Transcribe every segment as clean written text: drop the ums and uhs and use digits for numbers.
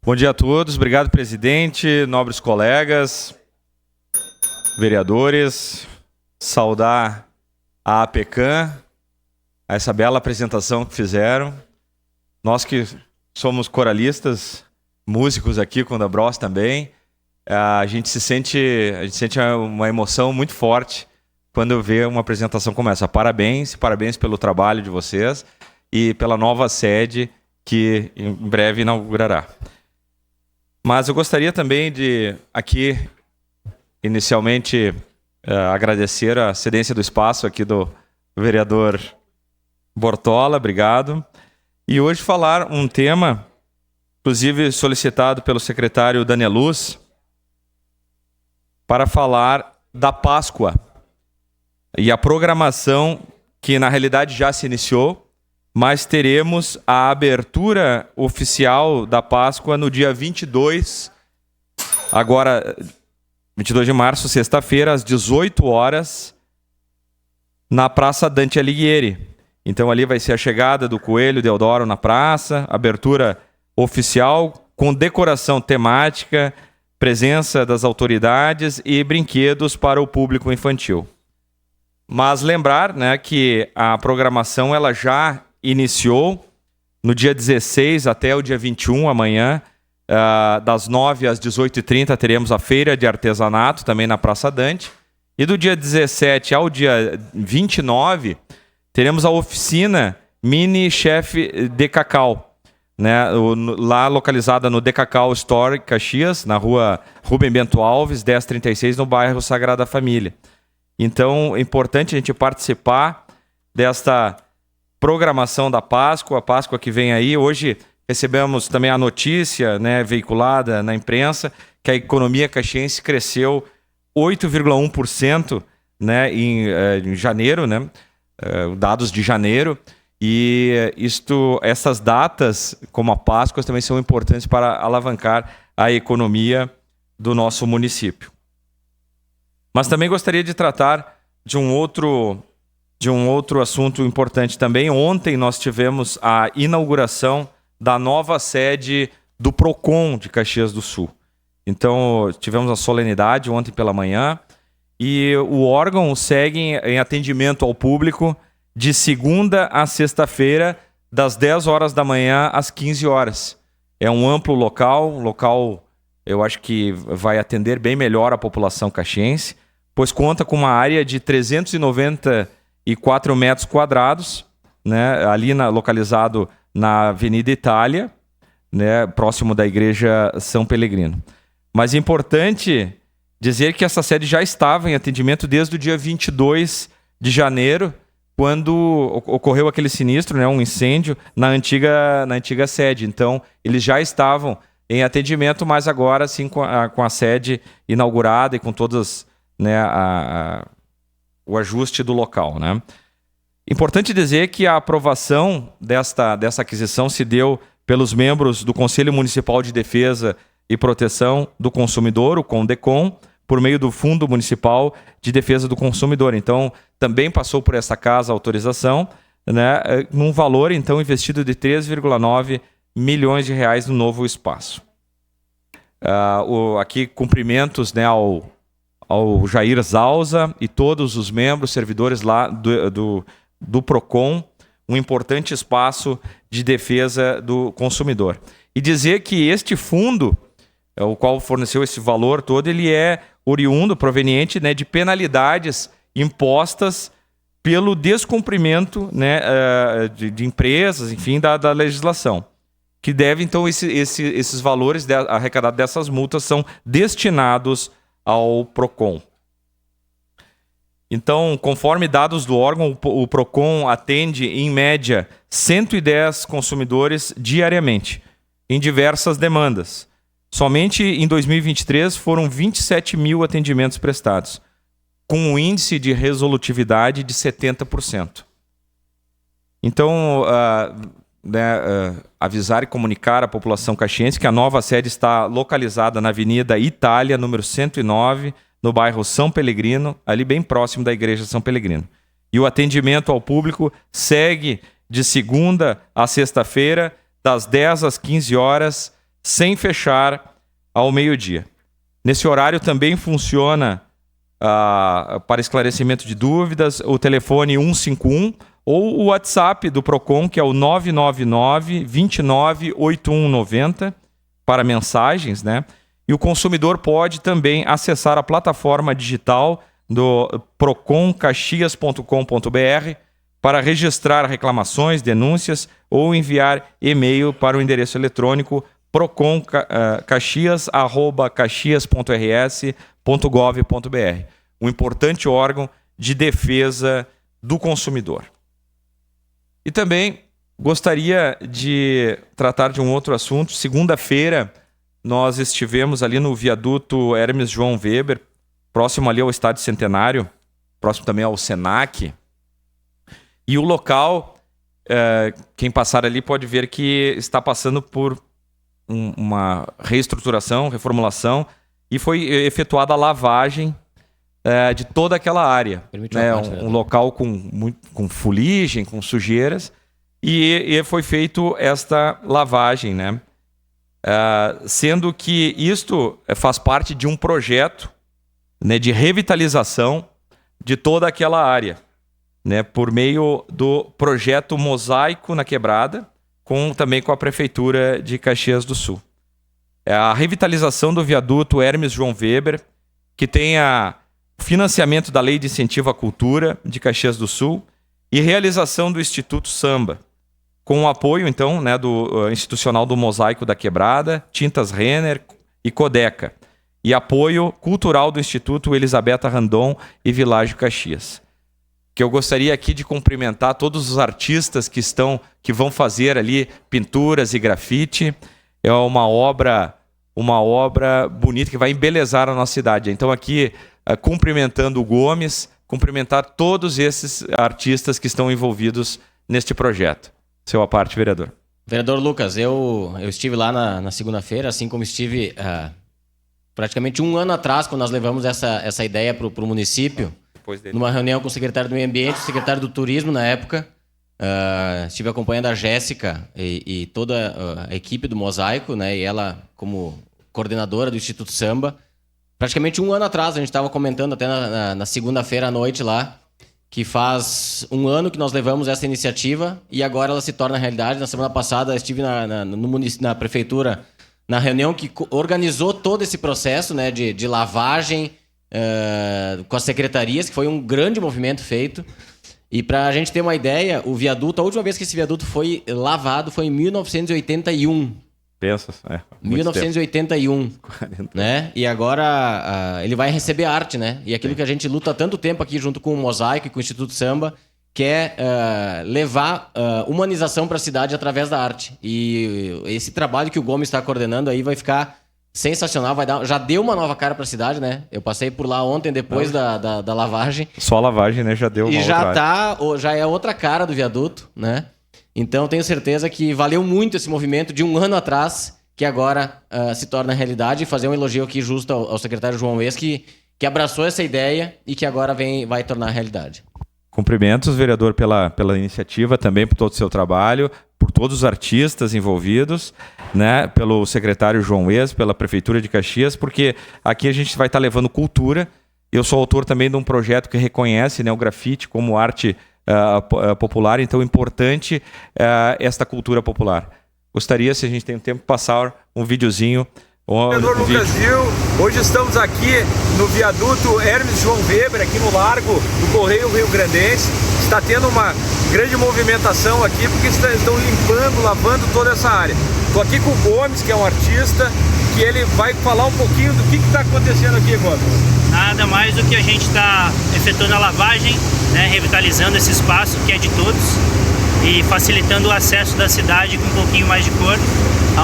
Bom dia a todos, obrigado presidente, nobres colegas, vereadores, saudar a APECAM, a essa bela apresentação que fizeram. Nós que somos coralistas, músicos aqui com o da Bros também, a gente sente uma emoção muito forte quando vê uma apresentação como essa. Parabéns pelo trabalho de vocês e pela nova sede que em breve inaugurará. Mas eu gostaria também de, aqui, inicialmente, agradecer a cedência do espaço aqui do vereador Bortola, obrigado. E hoje falar um tema, inclusive solicitado pelo secretário Daniel Luz, para falar da Páscoa e a programação que na realidade já se iniciou, mas teremos a abertura oficial da Páscoa no dia 22, agora 22 de março, sexta-feira, às 18 horas, na Praça Dante Alighieri. Então ali vai ser a chegada do Coelho Deodoro na praça, abertura oficial com decoração temática, presença das autoridades e brinquedos para o público infantil. Mas lembrar, né, que a programação ela já iniciou no dia 16 até o dia 21, amanhã, das 9 às 18h30, teremos a feira de artesanato, também na Praça Dante. E do dia 17 ao dia 29, teremos a oficina Mini Chef de Cacau, né, lá localizada no Decacau Store Caxias, na rua Rubem Bento Alves, 1036, no bairro Sagrada Família. Então, é importante a gente participar desta programação da Páscoa, a Páscoa que vem aí. Hoje recebemos também a notícia, né, veiculada na imprensa, que a economia caxiense cresceu 8,1%, né, em janeiro, né, dados de janeiro. E essas datas, como a Páscoa, também são importantes para alavancar a economia do nosso município. Mas também gostaria de tratar de um outro assunto importante também. Ontem nós tivemos a inauguração da nova sede do PROCON de Caxias do Sul. Então, tivemos a solenidade ontem pela manhã e o órgão segue em atendimento ao público de segunda a sexta-feira, das 10 horas da manhã às 15 horas. É um amplo local eu acho que vai atender bem melhor a população caxiense, pois conta com uma área de 394 metros quadrados, né, ali localizado na Avenida Itália, né, próximo da Igreja São Pelegrino. Mas é importante dizer que essa sede já estava em atendimento desde o dia 22 de janeiro, quando ocorreu aquele sinistro, né, um incêndio na antiga sede. Então, eles já estavam em atendimento, mas agora sim com a sede inaugurada e com todas, né, o ajuste do local, né? Importante dizer que a aprovação dessa aquisição se deu pelos membros do Conselho Municipal de Defesa e Proteção do Consumidor, o CONDECOM, por meio do Fundo Municipal de Defesa do Consumidor. Então, também passou por essa casa a autorização, né, num valor, então, investido de 3,9 milhões de reais no novo espaço. Aqui, cumprimentos, né, ao Jair Zalza e todos os membros, servidores lá do PROCON, um importante espaço de defesa do consumidor. E dizer que este fundo, o qual forneceu esse valor todo, ele é oriundo, proveniente, né, de penalidades impostas pelo descumprimento, né, de empresas, enfim, da legislação. Que deve, então, esses valores arrecadados dessas multas são destinados ao PROCON. Então, conforme dados do órgão, o PROCON atende, em média, 110 consumidores diariamente, em diversas demandas. Somente em 2023 foram 27 mil atendimentos prestados, com um índice de resolutividade de 70%. Então, avisar e comunicar à população caxiense que a nova sede está localizada na Avenida Itália, número 109, no bairro São Pelegrino, ali bem próximo da Igreja São Pelegrino. E o atendimento ao público segue de segunda a sexta-feira, das 10 às 15 horas, sem fechar ao meio-dia. Nesse horário também funciona para esclarecimento de dúvidas o telefone 151 ou o WhatsApp do Procon, que é o 999 29 8190 para mensagens, né? E o consumidor pode também acessar a plataforma digital do proconcaxias.com.br para registrar reclamações, denúncias ou enviar e-mail para o endereço eletrônico proconcaxias@caxias.rs.gov.br, um importante órgão de defesa do consumidor. E também gostaria de tratar de um outro assunto. Segunda-feira, nós estivemos ali no viaduto Hermes João Weber, próximo ali ao Estádio Centenário, próximo também ao Senac. E o local, quem passar ali pode ver que está passando por uma reestruturação, reformulação, e foi efetuada a lavagem de toda aquela área. Né? Um local com fuligem, com sujeiras, e foi feito esta lavagem, né? Sendo que isto faz parte de um projeto, né, de revitalização de toda aquela área, né, por meio do projeto Mosaico na Quebrada, também com a Prefeitura de Caxias do Sul. A revitalização do viaduto Hermes João Weber, que tem o financiamento da Lei de Incentivo à Cultura de Caxias do Sul e realização do Instituto Samba, com o apoio, então, né, do institucional do Mosaico da Quebrada, Tintas Renner e Codeca, e apoio cultural do Instituto Elisabetta Randon e Világio Caxias. Que eu gostaria aqui de cumprimentar todos os artistas que vão fazer ali pinturas e grafite. É uma obra bonita que vai embelezar a nossa cidade. Então aqui, cumprimentando o Gomes, cumprimentar todos esses artistas que estão envolvidos neste projeto. Seu à parte, vereador. Vereador Lucas, eu estive lá na segunda-feira, assim como estive praticamente um ano atrás, quando nós levamos essa ideia para o município, numa reunião com o secretário do Meio Ambiente, o secretário do Turismo na época. Estive acompanhando a Jéssica e toda a equipe do Mosaico, né, e ela como coordenadora do Instituto Samba. Praticamente um ano atrás, a gente estava comentando até na segunda-feira à noite lá, que faz um ano que nós levamos essa iniciativa e agora ela se torna realidade. Na semana passada estive na prefeitura, na reunião que organizou todo esse processo, né, de lavagem, com as secretarias, que foi um grande movimento feito. E para a gente ter uma ideia, o viaduto, a última vez que esse viaduto foi lavado foi em 1981. Pensa, 1981, né? E agora ele vai receber arte, né? E aquilo que a gente luta há tanto tempo aqui junto com o Mosaico e com o Instituto Samba, que é levar humanização para a cidade através da arte. E esse trabalho que o Gomes está coordenando aí vai ficar sensacional, já deu uma nova cara para a cidade, né? Eu passei por lá ontem, depois da lavagem. Só a lavagem, né? Já deu uma já é outra cara do viaduto, né? Então, tenho certeza que valeu muito esse movimento de um ano atrás, que agora se torna realidade. E fazer um elogio aqui justo ao secretário João Ex, que abraçou essa ideia e que agora vai tornar realidade. Cumprimentos, vereador, pela iniciativa, também por todo o seu trabalho, por todos os artistas envolvidos, né, pelo secretário João Ex, pela Prefeitura de Caxias, porque aqui a gente vai estar levando cultura. Eu sou autor também de um projeto que reconhece, né, o grafite como arte popular, então é importante esta cultura popular. Gostaria, se a gente tem tempo, de passar um videozinho. Vereador Lucas Gil, hoje estamos aqui no viaduto Hermes João Weber, aqui no Largo do Correio Rio Grandense. Está tendo uma grande movimentação aqui, porque estão limpando, lavando toda essa área. Estou aqui com o Gomes, que é um artista, que ele vai falar um pouquinho do que está acontecendo aqui, Gomes. Nada mais do que a gente está efetuando a lavagem, né, revitalizando esse espaço que é de todos e facilitando o acesso da cidade com um pouquinho mais de cor,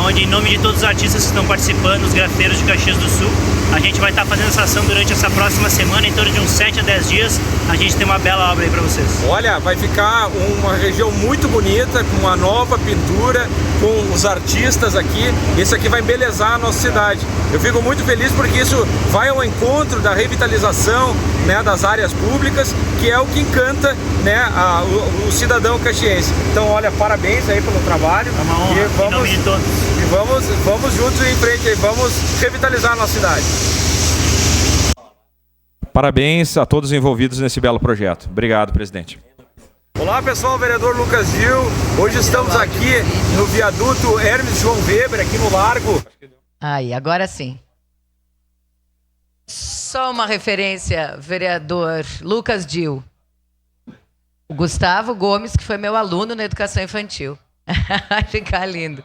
onde, em nome de todos os artistas que estão participando, os grafiteiros de Caxias do Sul, A gente vai estar fazendo essa ação durante essa próxima semana, em torno de uns 7 a 10 dias. A gente tem uma bela obra aí para vocês. Olha, vai ficar uma região muito bonita, com uma nova pintura, com os artistas aqui. Isso aqui vai embelezar a nossa cidade. Eu fico muito feliz porque isso vai ao encontro da revitalização, né, das áreas públicas, que é o que encanta, né, o cidadão caxiense. Então, olha, parabéns aí pelo trabalho. É uma honra, em nome de todos. E vamos juntos em frente aí, vamos revitalizar a nossa cidade. Parabéns a todos envolvidos nesse belo projeto. Obrigado, presidente. Olá pessoal, vereador Lucas Gil. Hoje estamos aqui no viaduto Hermes João Weber, aqui no Largo. Aí, agora sim. Só uma referência, vereador Lucas Gil. O Gustavo Gomes, que foi meu aluno na educação infantil. Vai ficar lindo.